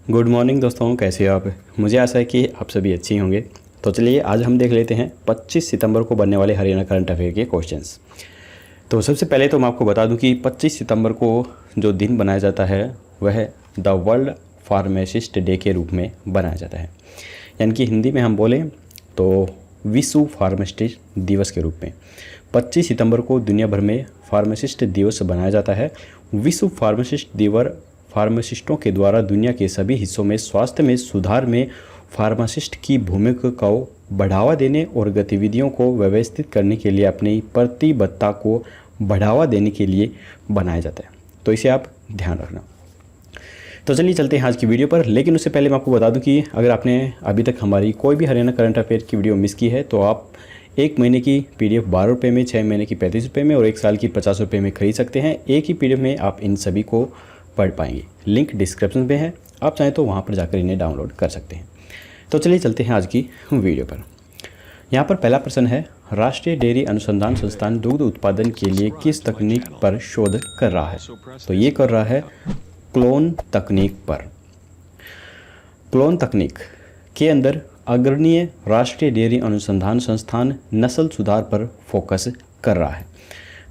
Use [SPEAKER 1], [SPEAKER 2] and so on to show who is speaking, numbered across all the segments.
[SPEAKER 1] Good morning दोस्तों, कैसे हो आप। मुझे आशा है कि आप सभी अच्छे ही होंगे। तो चलिए आज हम देख लेते हैं 25 सितंबर को बनने वाले हरियाणा करंट अफेयर के क्वेश्चंस। तो सबसे पहले तो मैं आपको बता दूं कि 25 सितंबर को जो दिन बनाया जाता है वह द वर्ल्ड फार्मासिस्ट डे के रूप में बनाया जाता है, यानी कि हिंदी में हम बोलें तो विश्व फार्मासिस्ट दिवस के रूप में 25 सितंबर को दुनिया भर में फार्मासिस्ट दिवस बनाया जाता है। विश्व फार्मासिस्ट दिवस फार्मासिस्टों के द्वारा दुनिया के सभी हिस्सों में स्वास्थ्य में सुधार में फार्मासिस्ट की भूमिका को बढ़ावा देने और गतिविधियों को व्यवस्थित करने के लिए अपनी प्रतिबद्धता को बढ़ावा देने के लिए बनाया जाता है। तो इसे आप ध्यान रखना। तो चलिए चलते हैं आज की वीडियो पर, लेकिन उससे पहले मैं आपको बता दूं कि अगर आपने अभी तक हमारी कोई भी हरियाणा करंट अफेयर की वीडियो मिस की है तो आप 1 महीने की PDF 12 रुपये में, 6 महीने की 35 रुपये में और 1 साल की 50 रुपये में खरीद सकते हैं। एक ही PDF में आप इन सभी को पढ़ पाएंगे। लिंक डिस्क्रिप्शन में है, आप चाहें तो वहाँ पर जाकर इन्हें डाउनलोड कर सकते हैं। तो चलिए चलते हैं आज की वीडियो पर। यहाँ पर पहला प्रश्न है, राष्ट्रीय डेयरी अनुसंधान संस्थान दुग्ध उत्पादन के लिए किस तकनीक पर शोध कर रहा है। तो ये कर रहा है क्लोन तकनीक पर। क्लोन तकनीक के अंदर अग्रणीय राष्ट्रीय डेयरी अनुसंधान संस्थान नस्ल सुधार पर फोकस कर रहा है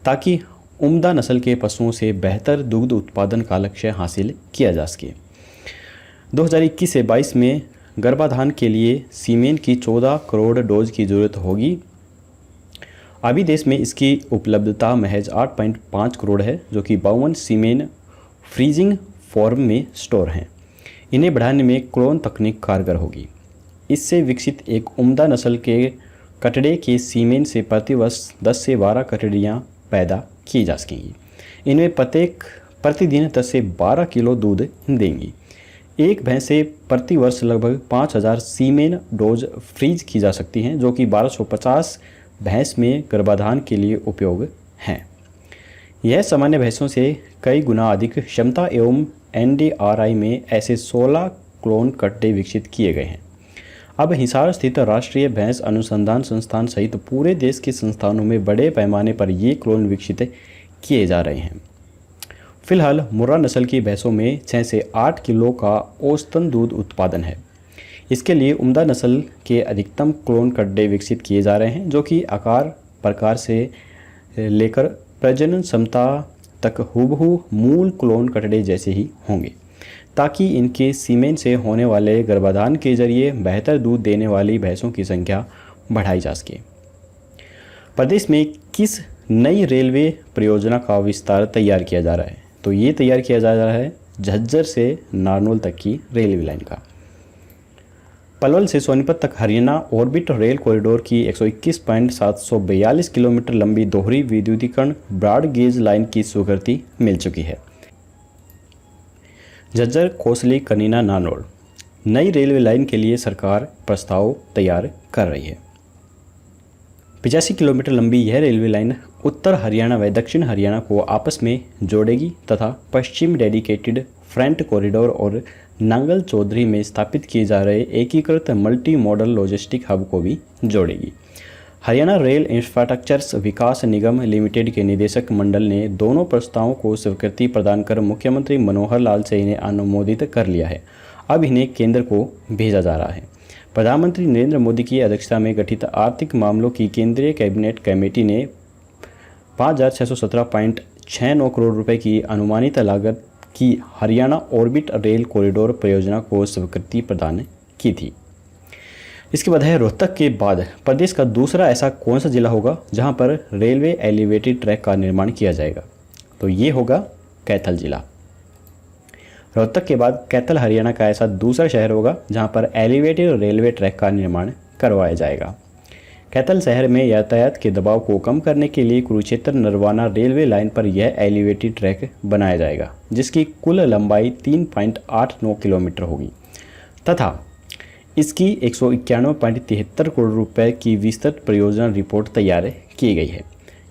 [SPEAKER 1] ताकि उम्दा नस्ल के पशुओं से बेहतर दुग्ध उत्पादन का लक्ष्य हासिल किया जा सके। 2021 से 22 में गर्भाधान के लिए सीमेन की 14 करोड़ डोज की ज़रूरत होगी। अभी देश में इसकी उपलब्धता महज 8.5 करोड़ है, जो कि 52 सीमेन फ्रीजिंग फॉर्म में स्टोर हैं। इन्हें बढ़ाने में क्लोन तकनीक कारगर होगी। इससे विकसित एक उम्दा नस्ल के कटड़े के सीमेन से प्रतिवर्ष 10 से 12 कटड़ियाँ पैदा की जा सकेंगी। इनमें प्रत्येक प्रतिदिन 10 से 12 किलो दूध देंगी। एक भैंस से प्रतिवर्ष लगभग 5000 सीमेन डोज फ्रीज की जा सकती हैं, जो कि 1250 भैंस में गर्भाधान के लिए उपयोग हैं। यह सामान्य भैंसों से कई गुना अधिक क्षमता एवं NDRI में ऐसे 16 क्लोन कट्टे विकसित किए गए हैं। अब हिसार स्थित राष्ट्रीय भैंस अनुसंधान संस्थान सहित पूरे देश के संस्थानों में बड़े पैमाने पर ये क्लोन विकसित किए जा रहे हैं। फिलहाल मुर्रा नस्ल की भैंसों में 6 से 8 किलो का औसतन दूध उत्पादन है। इसके लिए उम्दा नस्ल के अधिकतम क्लोन कट्टे विकसित किए जा रहे हैं, जो कि आकार प्रकार से लेकर प्रजनन क्षमता तक हूबहू मूल क्लोन कटड़े जैसे ही होंगे, ताकि इनके सीमेन से होने वाले गर्भाधान के जरिए बेहतर दूध देने वाली भैंसों की संख्या बढ़ाई जा सके। प्रदेश में किस नई रेलवे परियोजना का विस्तार तैयार किया जा रहा है। तो ये तैयार किया जा रहा है झज्जर से नारनौल तक की रेलवे लाइन का। पलवल से सोनीपत तक हरियाणा ऑर्बिट रेल कॉरिडोर की 121.742 किलोमीटर लंबी दोहरी विद्युतीकरण ब्रॉड गेज लाइन की स्वीकृति मिल चुकी है। झज्जर कोसली कनीना नारनौल नई रेलवे लाइन के लिए सरकार प्रस्ताव तैयार कर रही है। 85 किलोमीटर लंबी यह रेलवे लाइन उत्तर हरियाणा व दक्षिण हरियाणा को आपस में जोड़ेगी तथा पश्चिम डेडिकेटेड फ्रंट कॉरिडोर और नांगल चौधरी में स्थापित किए जा रहे एकीकृत मल्टी मॉडल लॉजिस्टिक हब को भी जोड़ेगी। हरियाणा रेल इंफ्रास्ट्रक्चर्स विकास निगम लिमिटेड के निदेशक मंडल ने दोनों प्रस्तावों को स्वीकृति प्रदान कर मुख्यमंत्री मनोहर लाल से इन्हें अनुमोदित कर लिया है। अब इन्हें केंद्र को भेजा जा रहा है। प्रधानमंत्री नरेंद्र मोदी की अध्यक्षता में गठित आर्थिक मामलों की केंद्रीय कैबिनेट कमेटी ने 5617.69 करोड़ रुपए की अनुमानित लागत की हरियाणा ऑर्बिट रेल कॉरिडोर परियोजना को स्वीकृति प्रदान की थी। इसके बाद है, रोहतक के बाद प्रदेश का दूसरा ऐसा कौन सा जिला होगा जहां पर रेलवे एलिवेटेड ट्रैक का निर्माण किया जाएगा। तो ये होगा कैथल जिला। रोहतक के बाद कैथल हरियाणा का ऐसा दूसरा शहर होगा जहां पर एलिवेटेड रेलवे ट्रैक का निर्माण करवाया जाएगा। कैथल शहर में यातायात के दबाव को कम करने के लिए कुरुक्षेत्र नरवाना रेलवे लाइन पर यह एलिवेटेड ट्रैक बनाया जाएगा, जिसकी कुल लंबाई 3.89 किलोमीटर होगी तथा इसकी 191.73 करोड़ रुपए की विस्तृत परियोजना रिपोर्ट तैयार की गई है।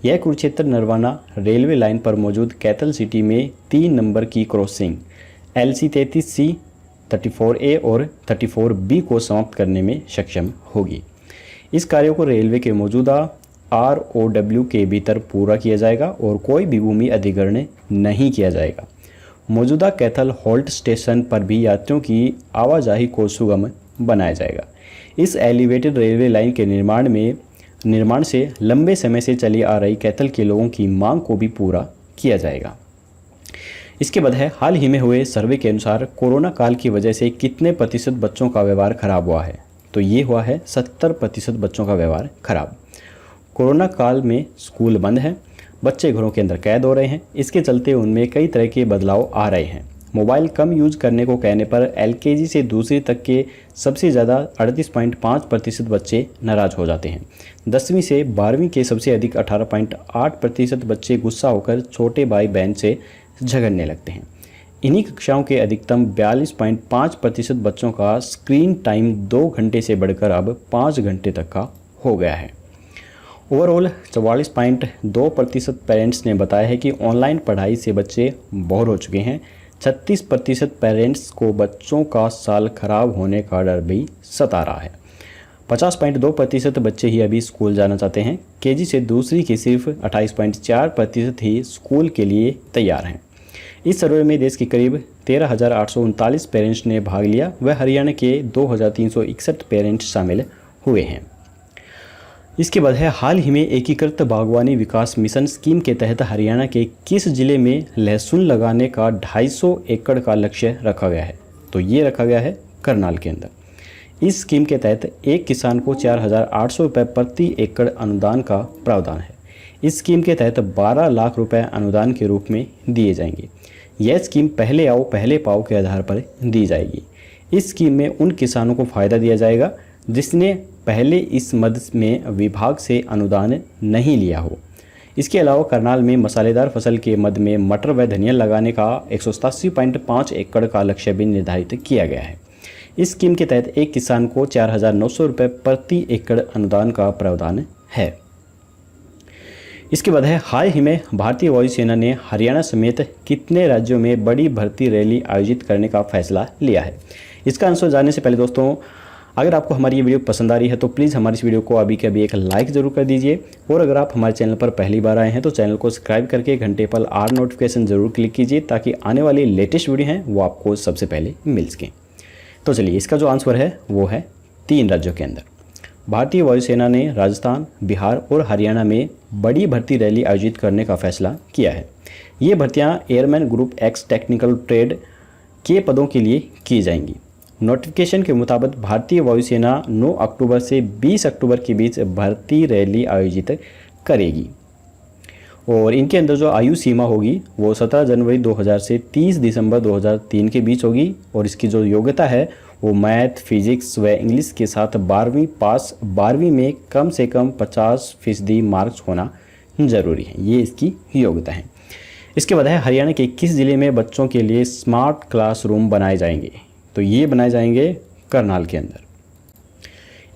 [SPEAKER 1] यह कुरुक्षेत्र नरवाना रेलवे लाइन पर मौजूद कैथल सिटी में 3 नंबर की क्रॉसिंग LC 33C, 34A और 34B को समाप्त करने में सक्षम होगी। इस कार्य को रेलवे के मौजूदा ROW के भीतर पूरा किया जाएगा और कोई भी भूमि अधिग्रहण नहीं किया जाएगा। मौजूदा कैथल हॉल्ट स्टेशन पर भी यात्रियों की आवाजाही को सुगम बनाया जाएगा। इस एलिवेटेड रेलवे लाइन के निर्माण से लंबे समय से चली आ रही कैथल के लोगों की मांग को भी पूरा किया जाएगा। इसके बाद है, हाल ही में हुए सर्वे के अनुसार कोरोना काल की वजह से कितने प्रतिशत बच्चों का व्यवहार खराब हुआ है? तो ये हुआ है 70% बच्चों का व्यवहार खराब। कोरोना काल में स्कूल बंद है, बच्चे घरों के अंदर कैद हो रहे हैं, इसके चलते उनमें कई तरह के बदलाव आ रहे हैं। मोबाइल कम यूज करने को कहने पर एलकेजी से दूसरी तक के सबसे ज़्यादा 38.5% बच्चे नाराज़ हो जाते हैं। 10वीं से 12वीं के सबसे अधिक 18.8% बच्चे गुस्सा होकर छोटे भाई बहन से झगड़ने लगते हैं। इन्हीं कक्षाओं के अधिकतम 42.5% बच्चों का स्क्रीन टाइम 2 घंटे से बढ़कर अब 5 घंटे तक का हो गया है। ओवरऑल 44.2% पेरेंट्स ने बताया है कि ऑनलाइन पढ़ाई से बच्चे बोर हो चुके हैं। 36% पेरेंट्स को बच्चों का साल खराब होने का डर भी सता रहा है। 50.2% बच्चे ही अभी स्कूल जाना चाहते हैं। केजी से दूसरी के सिर्फ 28.4% ही स्कूल के लिए तैयार हैं। इस सर्वे में देश के करीब 13,839 पेरेंट्स ने भाग लिया। वह हरियाणा के 2,361 पेरेंट्स शामिल हुए हैं। इसके बाद है, हाल ही में एकीकृत बागवानी विकास मिशन स्कीम के तहत हरियाणा के किस जिले में लहसुन लगाने का 250 एकड़ का लक्ष्य रखा गया है? तो ये रखा गया है करनाल के अंदर। इस स्कीम के तहत एक किसान को 4,800 रुपये प्रति एकड़ अनुदान का प्रावधान है। इस स्कीम के तहत 12 लाख रुपए अनुदान के रूप में दिए जाएंगे। यह स्कीम पहले आओ पहले पाओ के आधार पर दी जाएगी। इस स्कीम में उन किसानों को फ़ायदा दिया जाएगा जिसने पहले इस मद में विभाग से अनुदान नहीं लिया हो। इसके अलावा करनाल में मसालेदार फसल के मद में मटर व धनिया लगाने का 187.5 एकड़ का लक्ष्य भी निर्धारित किया गया है। इस स्कीम के तहत एक किसान को 4,900 रुपये प्रति एकड़ अनुदान का प्रावधान है। इसके बाद है, हाल ही में भारतीय वायुसेना ने हरियाणा समेत कितने राज्यों में बड़ी भर्ती रैली आयोजित करने का फैसला लिया है? इसका आंसर जानने से पहले दोस्तों, अगर आपको हमारी ये वीडियो पसंद आ रही है तो प्लीज़ हमारी इस वीडियो को अभी के अभी एक लाइक ज़रूर कर दीजिए। और अगर आप हमारे चैनल पर पहली बार आए हैं तो चैनल को सब्सक्राइब करके घंटे पर ऑल नोटिफिकेशन ज़रूर क्लिक कीजिए ताकि आने वाली लेटेस्ट वीडियो हैं वो आपको सबसे पहले मिल सकें। तो चलिए, इसका जो आंसर है वो है 3 राज्यों के अंदर। भारतीय वायुसेना ने राजस्थान, बिहार और हरियाणा में बड़ी भर्ती रैली आयोजित करने का फैसला किया है। ये भर्तियाँ airman group X technical trade के पदों के लिए की जाएंगी। नोटिफिकेशन के मुताबिक भारतीय वायुसेना 9 अक्टूबर से 20 अक्टूबर के बीच भर्ती रैली आयोजित करेगी और इनके अंदर जो आयु सीमा होगी वो 17 जनवरी 2000 से 30 दिसंबर 2003 के बीच होगी। और इसकी जो योग्यता है वो मैथ, फिजिक्स व इंग्लिश के साथ 12वीं पास, 12वीं में कम से कम 50% मार्क्स होना ज़रूरी है। ये इसकी योग्यता है। इसके बाद है, हरियाणा के किस ज़िले में बच्चों के लिए स्मार्ट क्लासरूम बनाए जाएंगे? तो ये बनाए जाएंगे करनाल के अंदर।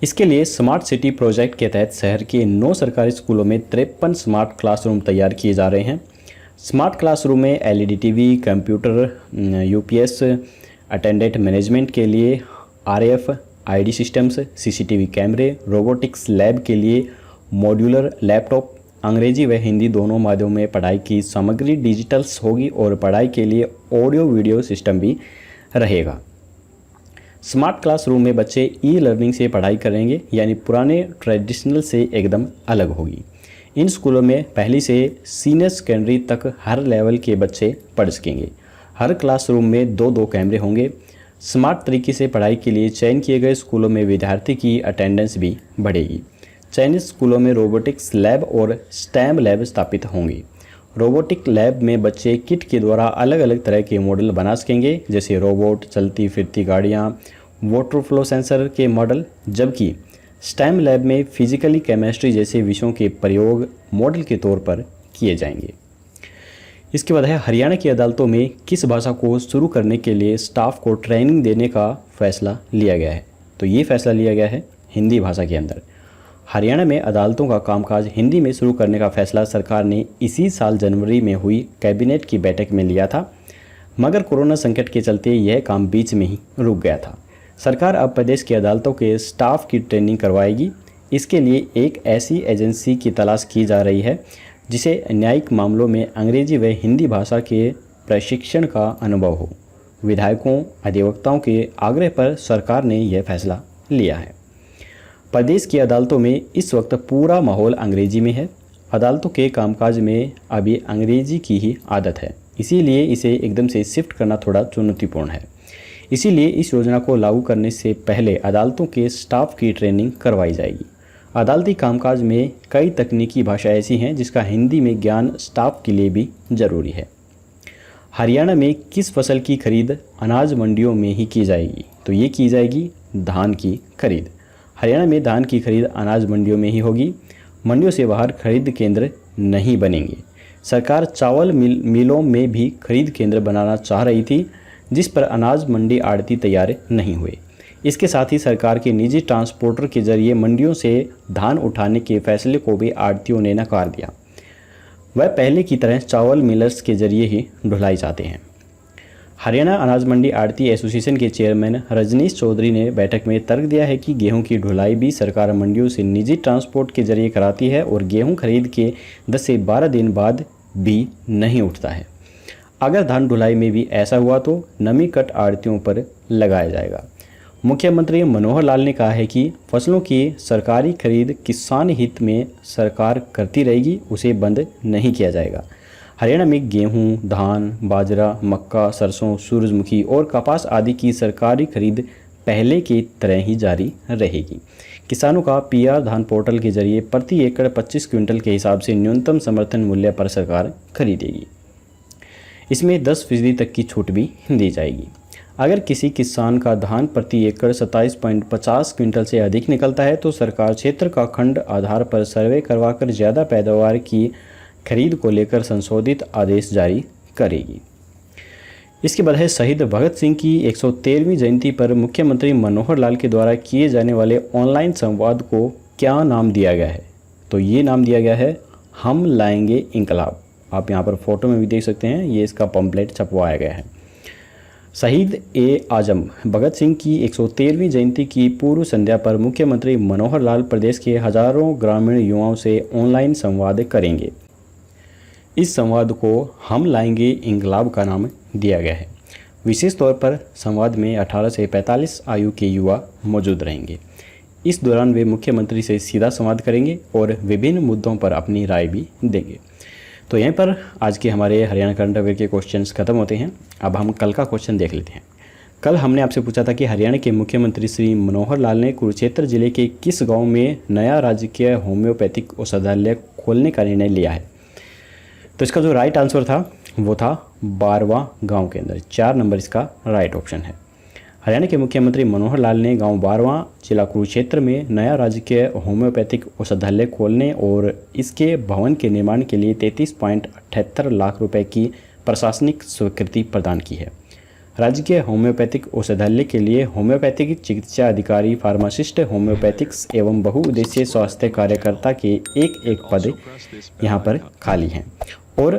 [SPEAKER 1] इसके लिए स्मार्ट सिटी प्रोजेक्ट के तहत शहर के 9 सरकारी स्कूलों में 53 स्मार्ट क्लासरूम तैयार किए जा रहे हैं। स्मार्ट क्लासरूम में LED TV, computer, UPS, attendant management के लिए आरएफ आईडी सिस्टम्स, सीसीटीवी कैमरे, रोबोटिक्स लैब के लिए मॉड्यूलर लैपटॉप, अंग्रेजी व हिंदी दोनों माध्यमों में पढ़ाई की सामग्री डिजिटल्स होगी और पढ़ाई के लिए ऑडियो वीडियो सिस्टम भी रहेगा। स्मार्ट क्लासरूम में बच्चे ई लर्निंग से पढ़ाई करेंगे, यानी पुराने ट्रेडिशनल से एकदम अलग होगी। इन स्कूलों में पहली से सीनियर सेकेंडरी तक हर लेवल के बच्चे पढ़ सकेंगे। हर क्लासरूम में 2-2 कैमरे होंगे। स्मार्ट तरीके से पढ़ाई के लिए चयन किए गए स्कूलों में विद्यार्थी की अटेंडेंस भी बढ़ेगी। चयनित स्कूलों में रोबोटिक्स लैब और स्टैम लैब स्थापित होंगी। रोबोटिक लैब में बच्चे किट के द्वारा अलग अलग तरह के मॉडल बना सकेंगे, जैसे रोबोट, चलती फिरती गाड़ियाँ, वाटर फ्लो सेंसर के मॉडल। जबकि स्टैम लैब में फिजिकली केमिस्ट्री जैसे विषयों के प्रयोग मॉडल के तौर पर किए जाएंगे। इसके बाद है, हरियाणा की अदालतों में किस भाषा को शुरू करने के लिए स्टाफ को ट्रेनिंग देने का फैसला लिया गया है? तो ये फैसला लिया गया है हिंदी भाषा के अंदर। हरियाणा में अदालतों का कामकाज हिंदी में शुरू करने का फैसला सरकार ने इसी साल जनवरी में हुई कैबिनेट की बैठक में लिया था, मगर कोरोना संकट के चलते यह काम बीच में ही रुक गया था। सरकार अब प्रदेश की अदालतों के स्टाफ की ट्रेनिंग करवाएगी। इसके लिए एक ऐसी एजेंसी की तलाश की जा रही है जिसे न्यायिक मामलों में अंग्रेजी व हिंदी भाषा के प्रशिक्षण का अनुभव हो। विधायकों अधिवक्ताओं के आग्रह पर सरकार ने यह फैसला लिया है। प्रदेश की अदालतों में इस वक्त पूरा माहौल अंग्रेजी में है। अदालतों के कामकाज में अभी अंग्रेजी की ही आदत है, इसीलिए इसे एकदम से शिफ्ट करना थोड़ा चुनौतीपूर्ण है। इसीलिए इस योजना को लागू करने से पहले अदालतों के स्टाफ की ट्रेनिंग करवाई जाएगी। अदालती कामकाज में कई तकनीकी भाषा ऐसी हैं जिसका हिंदी में ज्ञान स्टाफ के लिए भी ज़रूरी है। हरियाणा में किस फसल की खरीद अनाज मंडियों में ही की जाएगी? तो ये की जाएगी धान की खरीद। हरियाणा में धान की खरीद अनाज मंडियों में ही होगी। मंडियों से बाहर खरीद केंद्र नहीं बनेंगे। सरकार चावल मिलों में भी खरीद केंद्र बनाना चाह रही थी, जिस पर अनाज मंडी आड़ती तैयार नहीं हुए। इसके साथ ही सरकार के निजी ट्रांसपोर्टर के जरिए मंडियों से धान उठाने के फैसले को भी आड़तियों ने नकार दिया। वह पहले की तरह चावल मिलर्स के जरिए ही ढुलाई चाहते हैं। हरियाणा अनाज मंडी आड़ती एसोसिएशन के चेयरमैन रजनीश चौधरी ने बैठक में तर्क दिया है कि गेहूं की ढुलाई भी सरकार मंडियों से निजी ट्रांसपोर्ट के जरिए कराती है और गेहूं खरीद के 10 से 12 दिन बाद भी नहीं उठता है। अगर धान ढुलाई में भी ऐसा हुआ तो नमी कट आड़तियों पर लगाया जाएगा। मुख्यमंत्री मनोहर लाल ने कहा है कि फसलों की सरकारी खरीद किसान हित में सरकार करती रहेगी, उसे बंद नहीं किया जाएगा। हरियाणा में गेहूं, धान, बाजरा, मक्का, सरसों, सूरजमुखी और कपास आदि की सरकारी खरीद पहले की तरह ही जारी रहेगी। किसानों का पीआर धान पोर्टल के जरिए प्रति एकड़ 25 क्विंटल के हिसाब से न्यूनतम समर्थन मूल्य पर सरकार खरीदेगी। इसमें 10% तक की छूट भी दी जाएगी। अगर किसी किसान का धान प्रति एकड़ 27.50 क्विंटल से अधिक निकलता है तो सरकार क्षेत्र का खंड आधार पर सर्वे करवाकर ज़्यादा पैदावार की खरीद को लेकर संशोधित आदेश जारी करेगी। इसके बाद है शहीद भगत सिंह की 113वीं जयंती पर मुख्यमंत्री मनोहर लाल के द्वारा किए जाने वाले ऑनलाइन संवाद को क्या नाम दिया गया है? तो ये नाम दिया गया है हम लाएंगे इंकलाब। आप यहाँ पर फोटो में भी देख सकते हैं, ये इसका पम्पलेट छपवाया गया है। शहीद ए आजम भगत सिंह की 113वीं जयंती की पूर्व संध्या पर मुख्यमंत्री मनोहर लाल प्रदेश के हजारों ग्रामीण युवाओं से ऑनलाइन संवाद करेंगे। इस संवाद को हम लाएंगे इंकलाब का नाम दिया गया है। विशेष तौर पर संवाद में 18 से 45 आयु के युवा मौजूद रहेंगे। इस दौरान वे मुख्यमंत्री से सीधा संवाद करेंगे और विभिन्न मुद्दों पर अपनी राय भी देंगे। तो यहीं पर आज के हमारे हरियाणा करंट अफेयर के क्वेश्चंस खत्म होते हैं। अब हम कल का क्वेश्चन देख लेते हैं। कल हमने आपसे पूछा था कि हरियाणा के मुख्यमंत्री श्री मनोहर लाल ने कुरुक्षेत्र जिले के किस गांव में नया राजकीय होम्योपैथिक औषधालय खोलने का निर्णय लिया है? तो इसका जो राइट आंसर था वो था बारवा गाँव के अंदर। 4 नंबर इसका राइट ऑप्शन है। हरियाणा के मुख्यमंत्री मनोहर लाल ने गांव बारवा जिला कुरुक्षेत्र में नया राजकीय होम्योपैथिक औषधालय खोलने और इसके भवन के निर्माण के लिए 33.78 लाख रुपए की प्रशासनिक स्वीकृति प्रदान की है। राजकीय होम्योपैथिक औषधालय के लिए होम्योपैथिक चिकित्सा अधिकारी, फार्मासिस्ट, होम्योपैथिक्स एवं बहुउद्देशीय स्वास्थ्य कार्यकर्ता के एक पद यहाँ पर खाली हैं और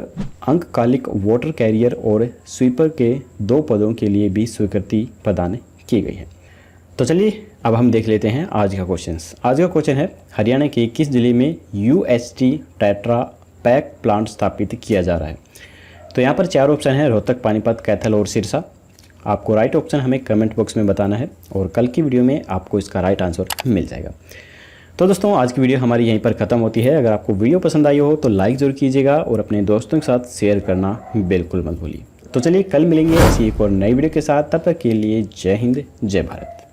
[SPEAKER 1] अंककालिक वाटर कैरियर और स्वीपर के 2 पदों के लिए भी स्वीकृति प्रदान की गई है। तो चलिए अब हम देख लेते हैं आज का क्वेश्चन। आज का क्वेश्चन है हरियाणा के किस जिले में यूएसटी टेट्रा पैक प्लांट स्थापित किया जा रहा है? तो यहाँ पर 4 ऑप्शन है, रोहतक, पानीपत, कैथल और सिरसा। आपको राइट ऑप्शन हमें कमेंट बॉक्स में बताना है और कल की वीडियो में आपको इसका राइट आंसर मिल जाएगा। तो दोस्तों आज की वीडियो हमारी यहीं पर ख़त्म होती है। अगर आपको वीडियो पसंद आई हो तो लाइक ज़रूर कीजिएगा और अपने दोस्तों के साथ शेयर करना बिल्कुल मत भूलिए। तो चलिए कल मिलेंगे ऐसी एक और नई वीडियो के साथ। तब तक के लिए जय हिंद, जय भारत।